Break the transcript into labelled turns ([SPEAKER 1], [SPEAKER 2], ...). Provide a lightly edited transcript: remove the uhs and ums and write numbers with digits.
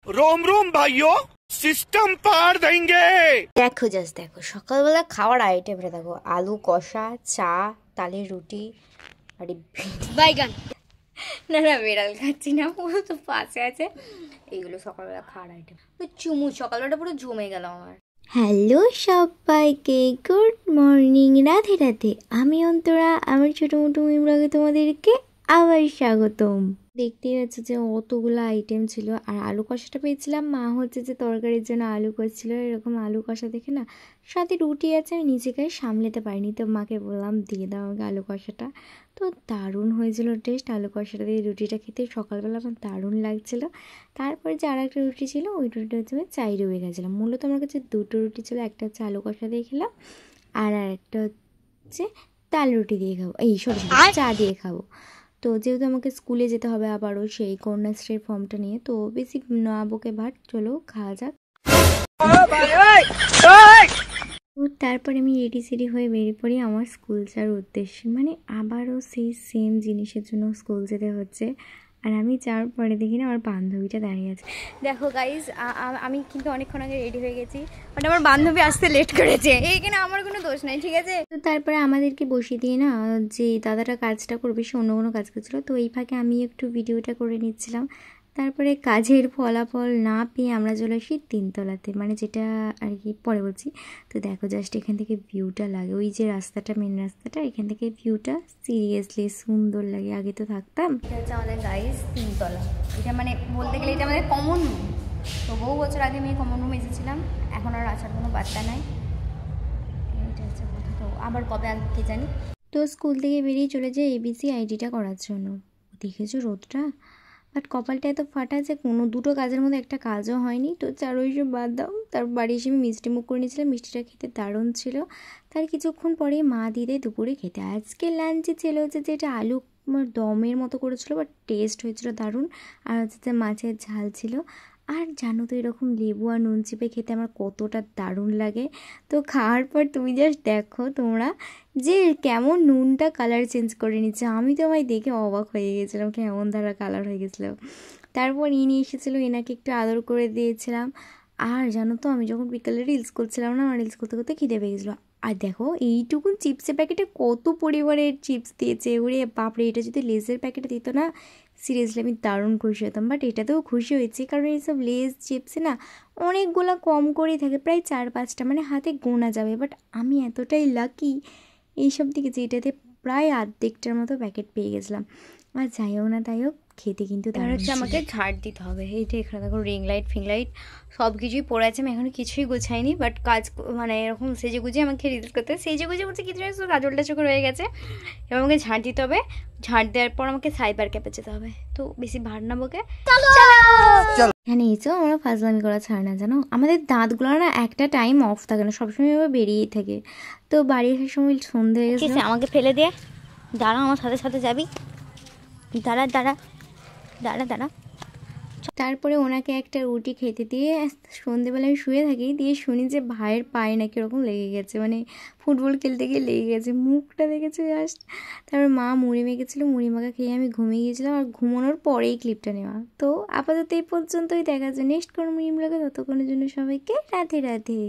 [SPEAKER 1] रोम रोम भाइयों, सिस्टम पार देंगे।
[SPEAKER 2] দেখো জাস্ট দেখো সকালবেলা খাওয়ার আইটেমটা দেখো, আলু কষা, চা, তালের রুটি আর বাইগান। না না বেড়াল খাচ্ছি না, পুরো তো পাশে আছে। এইগুলো সকালবেলা খাওয়ার আইটেম। তো চুমু সকালবেলাটা পুরো জমে গেল আমার। হ্যালো সবাইকে, গুড মর্নিং, রাধে রাধে। আমি অন্তরা, আমার ছোটো মোটো ব্লগে তোমাদেরকে আবার স্বাগতম। দেখতেই পাচ্ছি যে অতগুলো আইটেম ছিল, আর আলু কষাটা পেয়েছিলাম। মা হচ্ছে যে তরকারির জন্য আলু কষছিল, এরকম আলু কষা দেখে না সাথে রুটি আছে, আমি নিজেকে সামলাতে পারিনি, তো মাকে বললাম দিয়ে দাও আমাকে আলু কষাটা। তো দারুণ হয়েছিল টেস্ট, আলু কষাটা দিয়ে রুটিটা খেতে সকালবেলা আমার দারুণ লাগছিলো। তারপরে যে আর একটা রুটি ছিল, ওই রুটিটা হচ্ছে আমি চাই রয়ে গেছিলাম। মূলত আমার কাছে দুটো রুটি ছিল, একটা হচ্ছে আলু কষা দিয়ে খেলাম, আর একটা হচ্ছে তাল রুটি দিয়ে খাবো, এই সরি চা দিয়ে খাবো। তো যেহেতু আমাকে স্কুলে যেতে হবে আবারও সেই কন্যাশ্রীর ফর্মটা নিয়ে, তো বেশি না বকে ভাট, চলো খাওয়া যাক। তারপরে আমি রেডি সেডি হয়ে বেরিয়ে পড়ি আমার স্কুল যাওয়ার উদ্দেশ্যে, মানে আবারও সেই সেম জিনিসের জন্য স্কুল যেতে হচ্ছে। আর আমি যাওয়ার পরে দেখি না আমার বান্ধবীটা দাঁড়িয়ে আছে। দেখো গাইজ, আমি কিন্তু অনেকক্ষণ আগে রেডি হয়ে গেছি, বাট আমার বান্ধবী আসতে লেট করেছে, এইখানে আমার কোনো দোষ নাই, ঠিক আছে। তো তারপরে আমাদেরকে বসিয়ে দিয়ে না, যে দাদাটা কাজটা করবে সে অন্য কোনো কাজ করছিলো, তো এই ফাঁকে আমি একটু ভিডিওটা করে নিচ্ছিলাম। তারপরে কাজের ফলাফল না পেয়ে আমরা চলে আসি তিনতলাতে, মানে যেটা আর কি পরে বলছি। তো দেখো জাস্ট এখান থেকে ভিউটা লাগে, ওই যে রাস্তাটা, মেন রাস্তাটা, এখান থেকে ভিউটা সিরিয়াসলি সুন্দর লাগে। আগে তো থাকতাম, এটা হচ্ছে আমাদের গাইজ তিনতলা। এটা মানে বলতে গেলে এটা আমাদের কমন রুম। তো বহু বছর আগে আমি কমন রুম এসেছিলাম, এখন আর আসার কোনো বার্তা নাই। এটা হচ্ছে কথা, তো আবার কবে আগে জানি। তো স্কুল থেকে বেরিয়ে চলে যায় এবিসি আইডিটা করার জন্য। দেখেছো রোদটা, বাট কপালটা এত ফাটা যে কোনো দুটো কাজের মধ্যে একটা কাজও হয়নি। তো চারো সব বাদ দাও, তারপর বাড়ি এসে আমি মিষ্টি মুখ করে নিয়েছিলাম, মিষ্টিটা খেতে দারুণ ছিল। তার কিছুক্ষণ পরে মা দিয়ে দেয় দুপুরে খেতে। আজকে লাঞ্চে ছিল হচ্ছে যে এটা আলু দমের মতো করেছিল, বাট টেস্ট হয়েছিল দারুণ। আর হচ্ছে যে মাছের ঝাল ছিল। আর জানো তো এরকম লেবু আর নুন চিপে খেতে আমার কতটা দারুণ লাগে। তো খাওয়ার পর তুমি জাস্ট দেখো তোমরা যে কেমন নুনটা কালার চেঞ্জ করে নিচ্ছে। আমি তো ভাই দেখে অবাক হয়ে গেছিলাম, কেমন ধারা কালার হয়ে গেছিলো। তারপর ইনি এসেছিলো, এনাকে একটু আদর করে দিয়েছিলাম। আর জানো তো আমি যখন বিকালে রিলস করছিলাম না, আমার রিলস করতে করতে খিদে পেয়ে গেছিলো। আর দেখো এইটুকুন চিপসের প্যাকেটে কত পরিমাণের চিপস দিয়েছে, ওরে বাপরে! এটা যদি লেজের প্যাকেটে দিত না, সিরিয়াসলি আমি দারুণ খুশি হতাম। বাট এটাতেও খুশি হয়েছি, কারণ এইসব লেজ চিপসে না অনেকগুলো কম করেই থাকে, প্রায় 4-5টা, মানে হাতে গোনা যাবে। বাট আমি এতটাই লাকি এইসব দিকে যে এটাতে প্রায় অর্ধেকটার মতো প্যাকেট পেয়ে গেছিলাম। আর যাই হোক না তাই হোক, খেতে কিন্তু তার হচ্ছে আমাকে ঝাড় দিতে হবে। এইটা এখানে দেখো রিং লাইট ফিং লাইট সব কিছুই পড়ে আছে, আমি এখনও কিছুই গোছাইনি। বাট কাজ মানে এরকম সেজে গুজে আমাকে রিলস করতে, সেজে গুজে বলছে কিছু না, কাজলটা চোখে রয়ে গেছে। এবার আমাকে ঝাড় দিতে হবে, ঝাড় দেওয়ার পর আমাকে সাইবার ক্যাফে যেতে হবে। তো বেশি ভার না বকে এখানে এসেও আমরা ফাজলামি করা ছাড় না, জানো আমাদের দাঁতগুলো না একটা টাইম অফ থাকে না, সবসময় এবার বেরিয়েই থাকে। তো বাড়ি আসার সময় সন্ধে হয়ে গেছে, আমাকে ফেলে দিয়ে দাঁড়া, আমার সাথে সাথে যাবি, দাঁড়া দাঁড়া দাঁড়া দাঁড়া। তারপরে ওনাকে একটা রুটি খেতে দিয়ে সন্ধেবেলায় শুয়ে থাকি, দিয়ে শুনি যে ভাইয়ের পায়ে নাকি এরকম লেগে গেছে, মানে ফুটবল খেলতে গিয়ে লেগে গেছে, মুখটা দেখেছে জাস্ট। তারপর মা মুড়ি মেখেছিলো, মুড়ি মাখা খেয়ে আমি ঘুমিয়ে গিয়েছিলাম, আর ঘুমানোর পরেই ক্লিপটা নেওয়া। তো আপাতত এই পর্যন্তই, দেখা যায় নেক্সট কোনো মিম লাগে, ততক্ষণের জন্য সবাইকে রাধে রাধে।